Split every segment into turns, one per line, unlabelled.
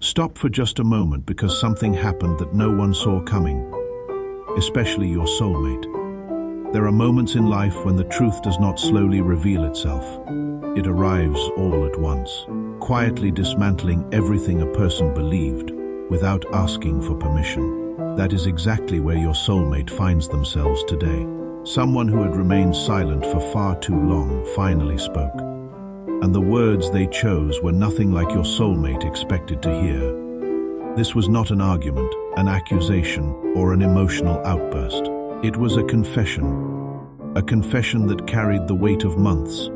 Stop for just a moment because something happened that no one saw coming, especially your soulmate. There are moments in life when the truth does not slowly reveal itself. It arrives all at once, quietly dismantling everything a person believed without asking for permission. That is exactly where your soulmate finds themselves today. Someone who had remained silent for far too long finally spoke. And the words they chose were nothing like your soulmate expected to hear. This was not an argument, an accusation, or an emotional outburst. It was a confession that carried the weight of months,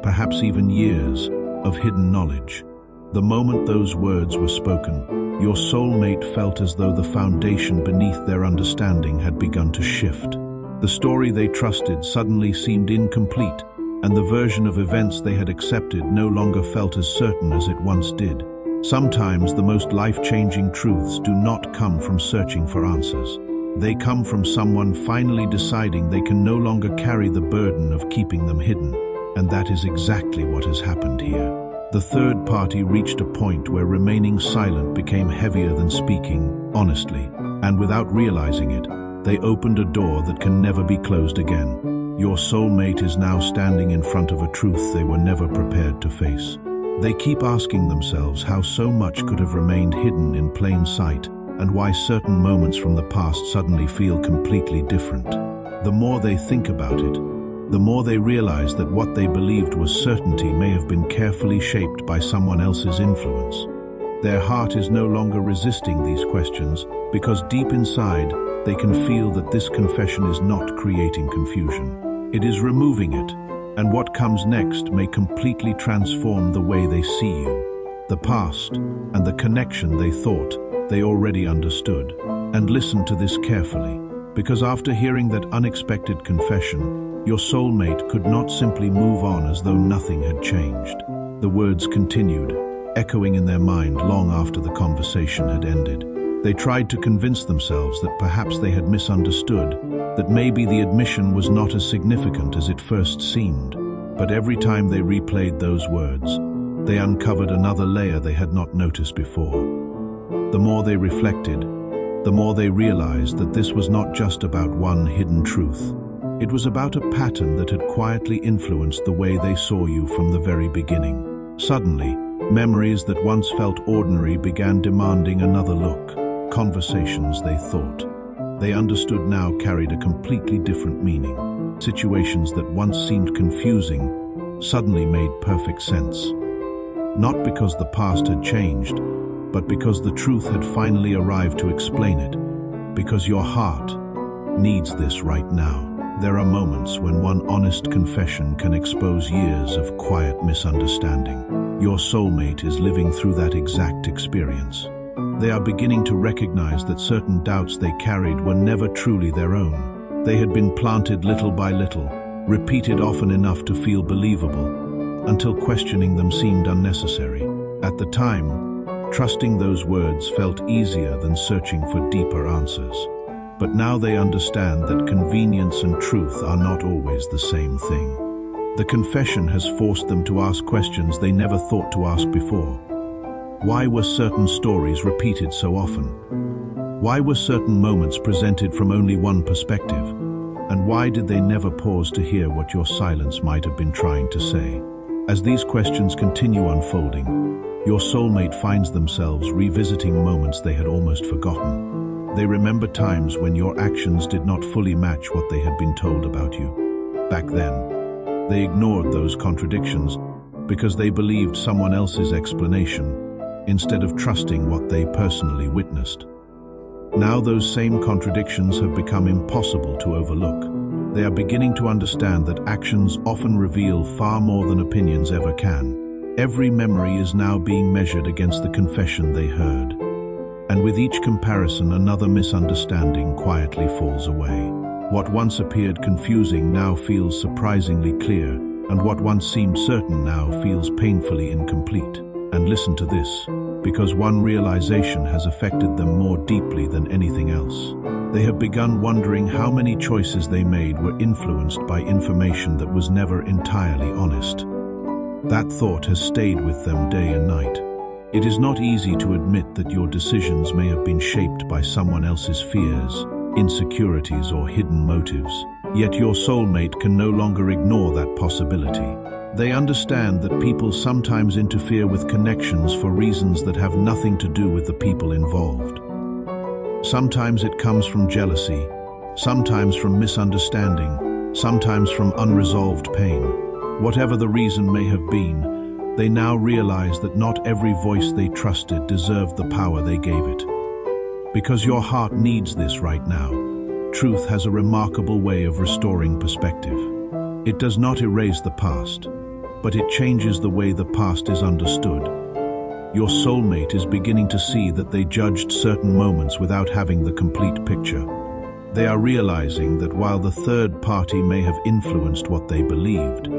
perhaps even years, of hidden knowledge. The moment those words were spoken, your soulmate felt as though the foundation beneath their understanding had begun to shift. The story they trusted suddenly seemed incomplete, and the version of events they had accepted no longer felt as certain as it once did. Sometimes the most life-changing truths do not come from searching for answers. They come from someone finally deciding they can no longer carry the burden of keeping them hidden. And that is exactly what has happened here. The third party reached a point where remaining silent became heavier than speaking honestly, and without realizing it, they opened a door that can never be closed again. Your soulmate is now standing in front of a truth they were never prepared to face. They keep asking themselves how so much could have remained hidden in plain sight, and why certain moments from the past suddenly feel completely different. The more they think about it, the more they realize that what they believed was certainty may have been carefully shaped by someone else's influence. Their heart is no longer resisting these questions because deep inside they can feel that this confession is not creating confusion. It is removing it, and what comes next may completely transform the way they see you, the past, and the connection they thought they already understood. And listen to this carefully, because after hearing that unexpected confession, your soulmate could not simply move on as though nothing had changed. The words continued, echoing in their mind long after the conversation had ended. They tried to convince themselves that perhaps they had misunderstood, that maybe the admission was not as significant as it first seemed. But every time they replayed those words, they uncovered another layer they had not noticed before. The more they reflected, the more they realized that this was not just about one hidden truth. It was about a pattern that had quietly influenced the way they saw you from the very beginning. Suddenly, memories that once felt ordinary began demanding another look. Conversations they thought they understood now carried a completely different meaning. Situations that once seemed confusing suddenly made perfect sense. Not because the past had changed, but because the truth had finally arrived to explain it. Because your heart needs this right now. There are moments when one honest confession can expose years of quiet misunderstanding. Your soulmate is living through that exact experience. They are beginning to recognize that certain doubts they carried were never truly their own. They had been planted little by little, repeated often enough to feel believable, until questioning them seemed unnecessary. At the time, trusting those words felt easier than searching for deeper answers. But now they understand that convenience and truth are not always the same thing. The confession has forced them to ask questions they never thought to ask before. Why were certain stories repeated so often? Why were certain moments presented from only one perspective? And why did they never pause to hear what your silence might have been trying to say? As these questions continue unfolding, your soulmate finds themselves revisiting moments they had almost forgotten. They remember times when your actions did not fully match what they had been told about you. Back then, they ignored those contradictions because they believed someone else's explanation instead of trusting what they personally witnessed. Now those same contradictions have become impossible to overlook. They are beginning to understand that actions often reveal far more than opinions ever can. Every memory is now being measured against the confession they heard. And with each comparison, another misunderstanding quietly falls away. What once appeared confusing now feels surprisingly clear, and what once seemed certain now feels painfully incomplete. And listen to this, because one realization has affected them more deeply than anything else. They have begun wondering how many choices they made were influenced by information that was never entirely honest. That thought has stayed with them day and night. It is not easy to admit that your decisions may have been shaped by someone else's fears, insecurities, or hidden motives. Yet your soulmate can no longer ignore that possibility. They understand that people sometimes interfere with connections for reasons that have nothing to do with the people involved. Sometimes it comes from jealousy, sometimes from misunderstanding, sometimes from unresolved pain. Whatever the reason may have been, they now realize that not every voice they trusted deserved the power they gave it. Because your heart needs this right now, truth has a remarkable way of restoring perspective. It does not erase the past, but it changes the way the past is understood. Your soulmate is beginning to see that they judged certain moments without having the complete picture. They are realizing that while the third party may have influenced what they believed,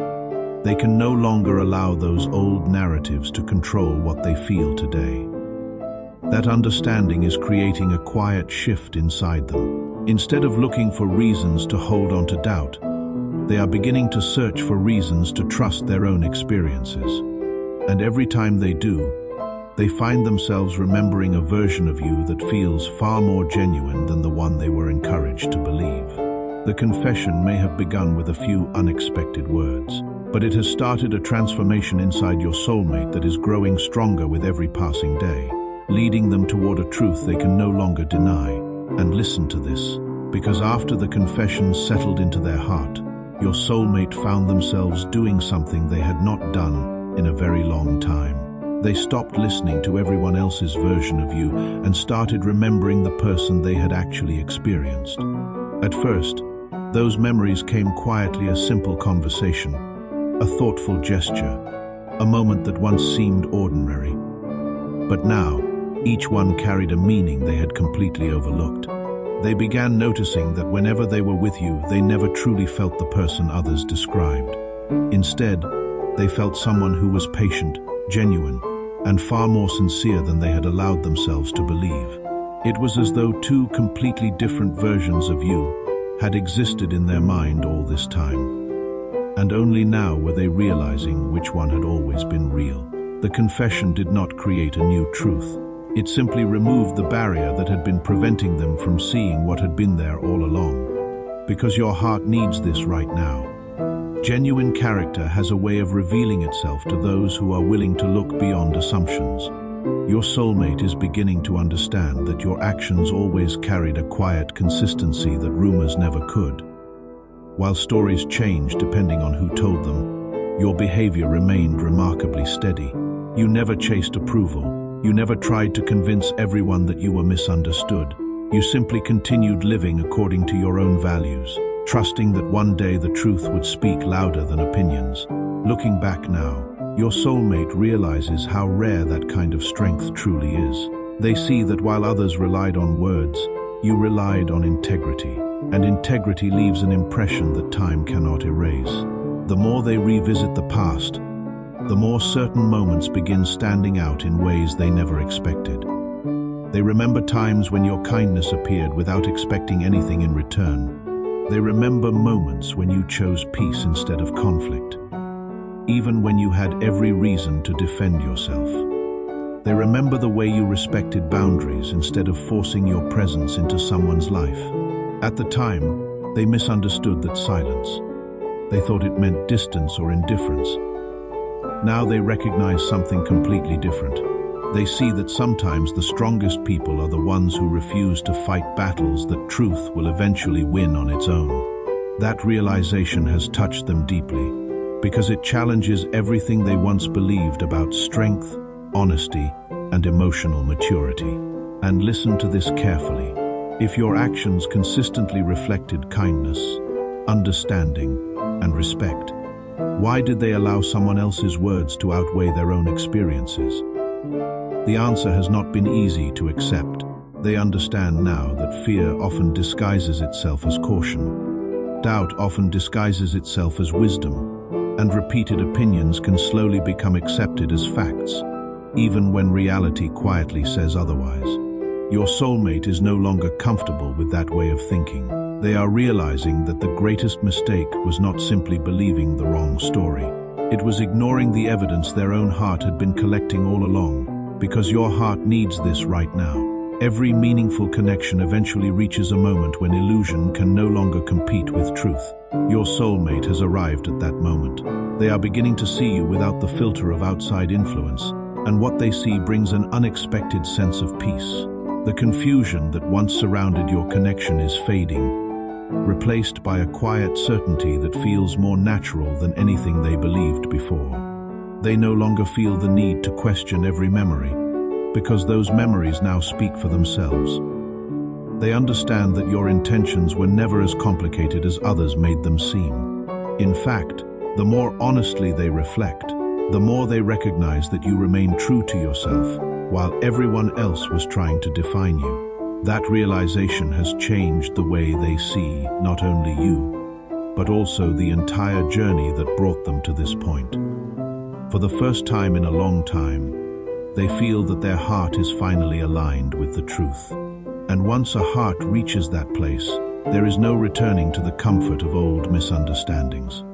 they can no longer allow those old narratives to control what they feel today. That understanding is creating a quiet shift inside them. Instead of looking for reasons to hold on to doubt, they are beginning to search for reasons to trust their own experiences. And every time they do, they find themselves remembering a version of you that feels far more genuine than the one they were encouraged to believe. The confession may have begun with a few unexpected words, but it has started a transformation inside your soulmate that is growing stronger with every passing day, leading them toward a truth they can no longer deny. And listen to this, because after the confession settled into their heart, your soulmate found themselves doing something they had not done in a very long time. They stopped listening to everyone else's version of you and started remembering the person they had actually experienced. At first, those memories came quietly, a simple conversation, a thoughtful gesture, a moment that once seemed ordinary. But now, each one carried a meaning they had completely overlooked. They began noticing that whenever they were with you, they never truly felt the person others described. Instead, they felt someone who was patient, genuine, and far more sincere than they had allowed themselves to believe. It was as though two completely different versions of you had existed in their mind all this time. And only now were they realizing which one had always been real. The confession did not create a new truth. It simply removed the barrier that had been preventing them from seeing what had been there all along. Because your heart needs this right now. Genuine character has a way of revealing itself to those who are willing to look beyond assumptions. Your soulmate is beginning to understand that your actions always carried a quiet consistency that rumors never could. While stories changed depending on who told them, your behavior remained remarkably steady. You never chased approval. You never tried to convince everyone that you were misunderstood. You simply continued living according to your own values, trusting that one day the truth would speak louder than opinions. Looking back now, your soulmate realizes how rare that kind of strength truly is. They see that while others relied on words, you relied on integrity. And integrity leaves an impression that time cannot erase. The more they revisit the past, the more certain moments begin standing out in ways they never expected. They remember times when your kindness appeared without expecting anything in return. They remember moments when you chose peace instead of conflict, even when you had every reason to defend yourself. They remember the way you respected boundaries instead of forcing your presence into someone's life. At the time, they misunderstood that silence. They thought it meant distance or indifference. Now they recognize something completely different. They see that sometimes the strongest people are the ones who refuse to fight battles that truth will eventually win on its own. That realization has touched them deeply, because it challenges everything they once believed about strength, honesty, and emotional maturity. And listen to this carefully. If your actions consistently reflected kindness, understanding, and respect, why did they allow someone else's words to outweigh their own experiences? The answer has not been easy to accept. They understand now that fear often disguises itself as caution. Doubt often disguises itself as wisdom, and repeated opinions can slowly become accepted as facts, even when reality quietly says otherwise. Your soulmate is no longer comfortable with that way of thinking. They are realizing that the greatest mistake was not simply believing the wrong story. It was ignoring the evidence their own heart had been collecting all along. because your heart needs this right now. Every meaningful connection eventually reaches a moment when illusion can no longer compete with truth. Your soulmate has arrived at that moment. They are beginning to see you without the filter of outside influence, and what they see brings an unexpected sense of peace. The confusion that once surrounded your connection is fading, replaced by a quiet certainty that feels more natural than anything they believed before. They no longer feel the need to question every memory, because those memories now speak for themselves. They understand that your intentions were never as complicated as others made them seem. In fact, the more honestly they reflect, the more they recognize that you remain true to yourself, while everyone else was trying to define you. That realization has changed the way they see not only you, but also the entire journey that brought them to this point. For the first time in a long time, they feel that their heart is finally aligned with the truth. And once a heart reaches that place, there is no returning to the comfort of old misunderstandings.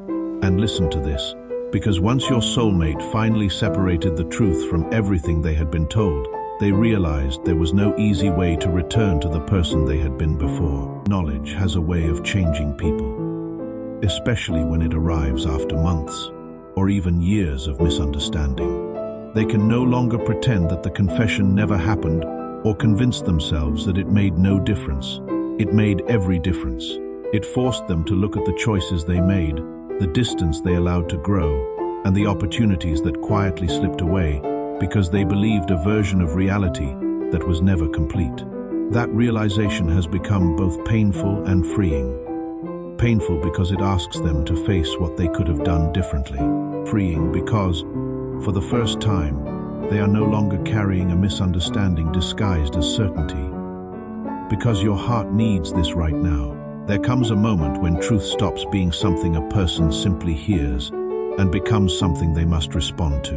And listen to this, because once your soulmate finally separated the truth from everything they had been told, they realized there was no easy way to return to the person they had been before. Knowledge has a way of changing people, especially when it arrives after months or even years of misunderstanding. They can no longer pretend that the confession never happened or convince themselves that it made no difference. It made every difference. It forced them to look at the choices they made, the distance they allowed to grow, and the opportunities that quietly slipped away because they believed a version of reality that was never complete. That realization has become both painful and freeing. Painful because it asks them to face what they could have done differently. Freeing because, for the first time, they are no longer carrying a misunderstanding disguised as certainty. Because your heart needs this right now. There comes a moment when truth stops being something a person simply hears and becomes something they must respond to.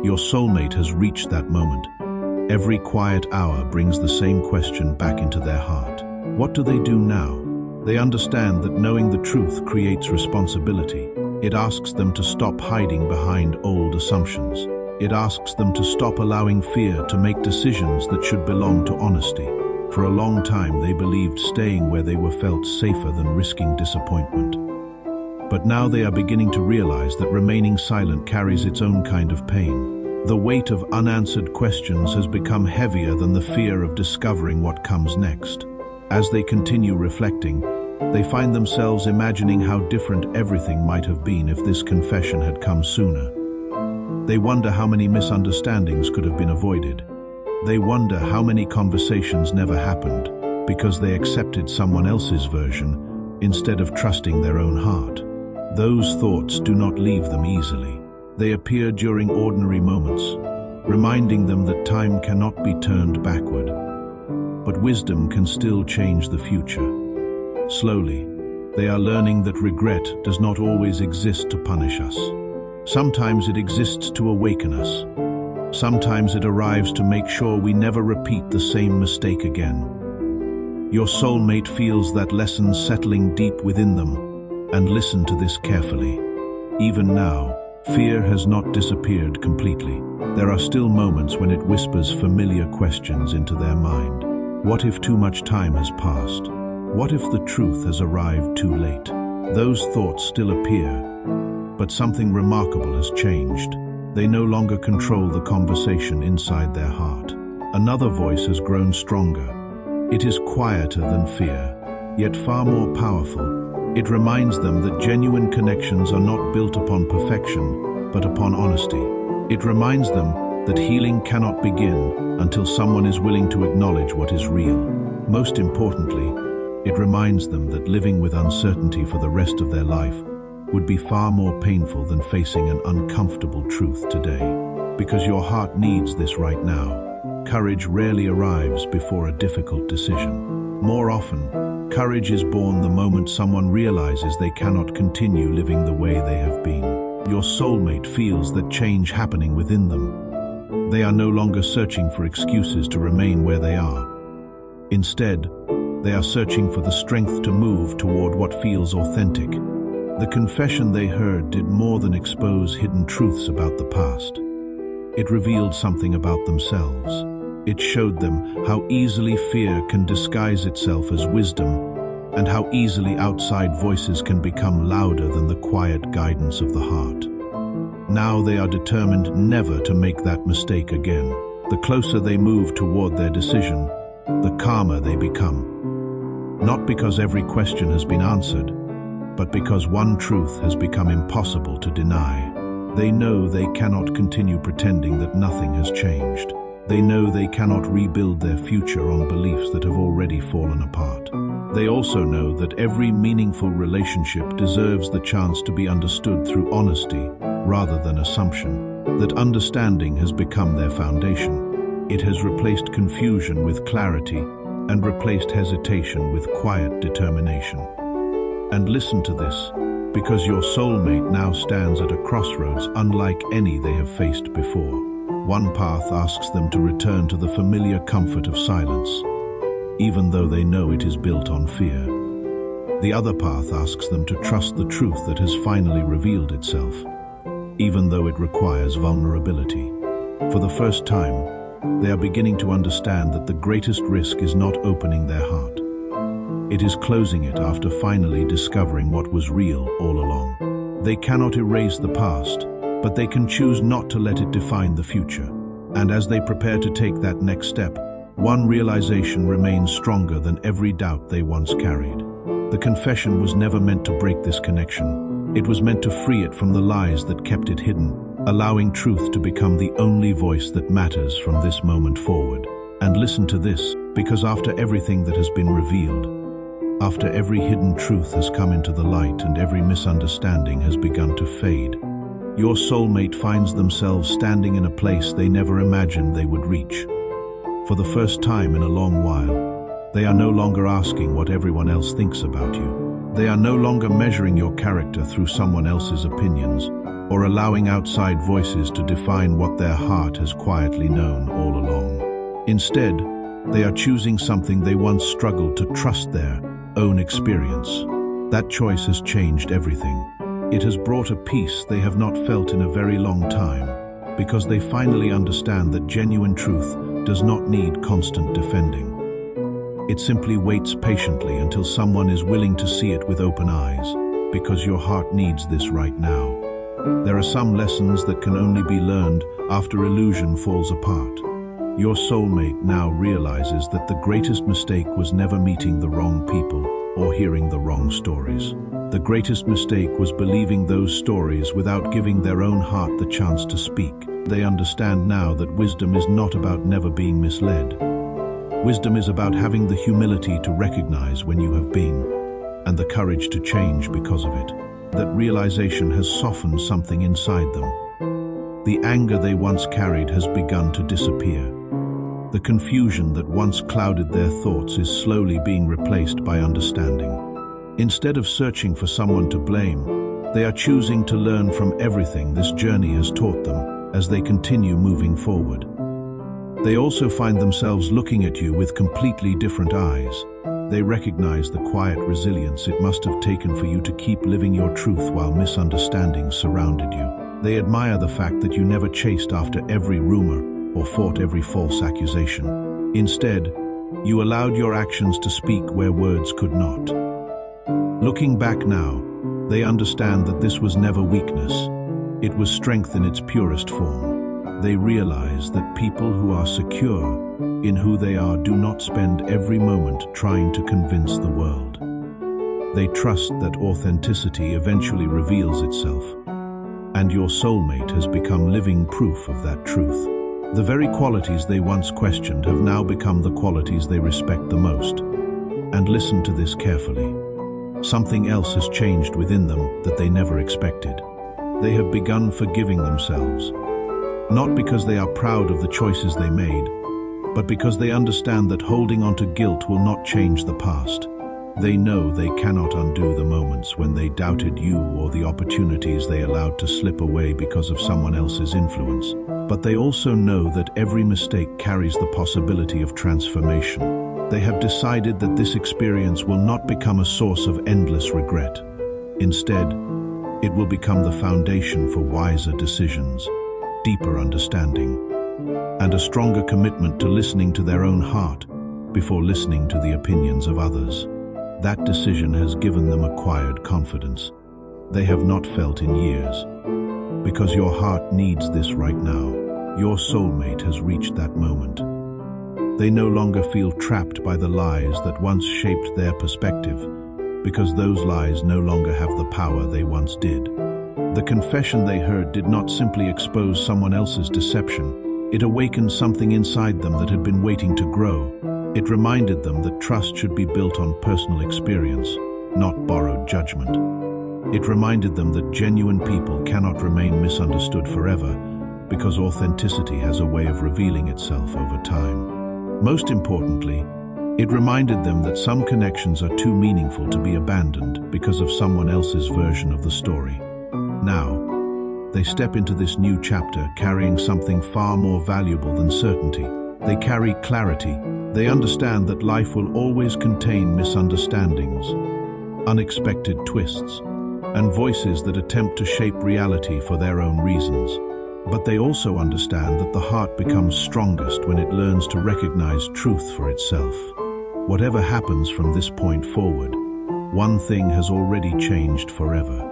Your soulmate has reached that moment. Every quiet hour brings the same question back into their heart. What do they do now? They understand that knowing the truth creates responsibility. It asks them to stop hiding behind old assumptions. It asks them to stop allowing fear to make decisions that should belong to honesty. For a long time, they believed staying where they were felt safer than risking disappointment. But now they are beginning to realize that remaining silent carries its own kind of pain. The weight of unanswered questions has become heavier than the fear of discovering what comes next. As they continue reflecting, they find themselves imagining how different everything might have been if this confession had come sooner. They wonder how many misunderstandings could have been avoided. They wonder how many conversations never happened because they accepted someone else's version instead of trusting their own heart. Those thoughts do not leave them easily. They appear during ordinary moments, reminding them that time cannot be turned backward. But wisdom can still change the future. Slowly, they are learning that regret does not always exist to punish us. Sometimes it exists to awaken us. Sometimes it arrives to make sure we never repeat the same mistake again. Your soulmate feels that lesson settling deep within them, and listen to this carefully. Even now, fear has not disappeared completely. There are still moments when it whispers familiar questions into their mind. What if too much time has passed? What if the truth has arrived too late? Those thoughts still appear, but something remarkable has changed. They no longer control the conversation inside their heart. Another voice has grown stronger. It is quieter than fear, yet far more powerful. It reminds them that genuine connections are not built upon perfection, but upon honesty. It reminds them that healing cannot begin until someone is willing to acknowledge what is real. Most importantly, it reminds them that living with uncertainty for the rest of their life would be far more painful than facing an uncomfortable truth today. Because your heart needs this right now. Courage rarely arrives before a difficult decision. More often, courage is born the moment someone realizes they cannot continue living the way they have been. Your soulmate feels that change happening within them. They are no longer searching for excuses to remain where they are. Instead, they are searching for the strength to move toward what feels authentic. The confession they heard did more than expose hidden truths about the past. it revealed something about themselves. It showed them how easily fear can disguise itself as wisdom, and how easily outside voices can become louder than the quiet guidance of the heart. Now they are determined never to make that mistake again. The closer they move toward their decision, the calmer they become. Not because every question has been answered, but because one truth has become impossible to deny. They know they cannot continue pretending that nothing has changed. They know they cannot rebuild their future on beliefs that have already fallen apart. They also know that every meaningful relationship deserves the chance to be understood through honesty rather than assumption. That understanding has become their foundation. It has replaced confusion with clarity and replaced hesitation with quiet determination. And listen to this, because your soulmate now stands at a crossroads unlike any they have faced before. One path asks them to return to the familiar comfort of silence, even though they know it is built on fear. The other path asks them to trust the truth that has finally revealed itself, even though it requires vulnerability. For the first time, they are beginning to understand that the greatest risk is not opening their heart. It is closing it after finally discovering what was real all along. They cannot erase the past, but they can choose not to let it define the future. And as they prepare to take that next step, one realization remains stronger than every doubt they once carried. The confession was never meant to break this connection. It was meant to free it from the lies that kept it hidden, allowing truth to become the only voice that matters from this moment forward. And listen to this, because after everything that has been revealed, after every hidden truth has come into the light and every misunderstanding has begun to fade, your soulmate finds themselves standing in a place they never imagined they would reach. For the first time in a long while, they are no longer asking what everyone else thinks about you. They are no longer measuring your character through someone else's opinions, or allowing outside voices to define what their heart has quietly known all along. Instead, they are choosing something they once struggled to trust: their own experience. That choice has changed everything. It has brought a peace they have not felt in a very long time, because they finally understand that genuine truth does not need constant defending. It simply waits patiently until someone is willing to see it with open eyes, because your heart needs this right now. There are some lessons that can only be learned after illusion falls apart. Your soulmate now realizes that the greatest mistake was never meeting the wrong people or hearing the wrong stories. The greatest mistake was believing those stories without giving their own heart the chance to speak. They understand now that wisdom is not about never being misled. Wisdom is about having the humility to recognize when you have been, and the courage to change because of it. That realization has softened something inside them. The anger they once carried has begun to disappear. The confusion that once clouded their thoughts is slowly being replaced by understanding. Instead of searching for someone to blame, they are choosing to learn from everything this journey has taught them as they continue moving forward. They also find themselves looking at you with completely different eyes. They recognize the quiet resilience it must have taken for you to keep living your truth while misunderstandings surrounded you. They admire the fact that you never chased after every rumor or fought every false accusation. Instead, you allowed your actions to speak where words could not. Looking back now, they understand that this was never weakness. It was strength in its purest form. They realize that people who are secure in who they are do not spend every moment trying to convince the world. They trust that authenticity eventually reveals itself, and your soulmate has become living proof of that truth. The very qualities they once questioned have now become the qualities they respect the most. And listen to this carefully. Something else has changed within them that they never expected. They have begun forgiving themselves, not because they are proud of the choices they made, but because they understand that holding on to guilt will not change the past. They know they cannot undo the moments when they doubted you or the opportunities they allowed to slip away because of someone else's influence. But they also know that every mistake carries the possibility of transformation. They have decided that this experience will not become a source of endless regret. Instead, it will become the foundation for wiser decisions, deeper understanding, and a stronger commitment to listening to their own heart before listening to the opinions of others. That decision has given them acquired confidence they have not felt in years. Because your heart needs this right now. Your soulmate has reached that moment. They no longer feel trapped by the lies that once shaped their perspective, because those lies no longer have the power they once did. The confession they heard did not simply expose someone else's deception. It awakened something inside them that had been waiting to grow. It reminded them that trust should be built on personal experience, not borrowed judgment. It reminded them that genuine people cannot remain misunderstood forever, because authenticity has a way of revealing itself over time. Most importantly, it reminded them that some connections are too meaningful to be abandoned because of someone else's version of the story. Now, they step into this new chapter carrying something far more valuable than certainty. They carry clarity. They understand that life will always contain misunderstandings, unexpected twists, and voices that attempt to shape reality for their own reasons. But they also understand that the heart becomes strongest when it learns to recognize truth for itself. Whatever happens from this point forward, one thing has already changed forever.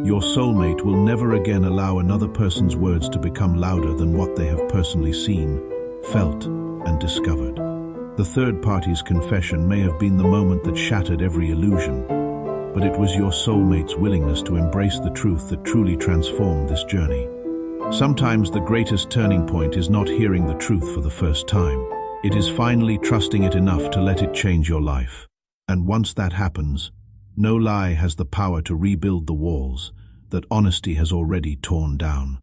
Your soulmate will never again allow another person's words to become louder than what they have personally seen, felt, and discovered. The third party's confession may have been the moment that shattered every illusion, but it was your soulmate's willingness to embrace the truth that truly transformed this journey. Sometimes the greatest turning point is not hearing the truth for the first time. It is finally trusting it enough to let it change your life. And once that happens, no lie has the power to rebuild the walls that honesty has already torn down.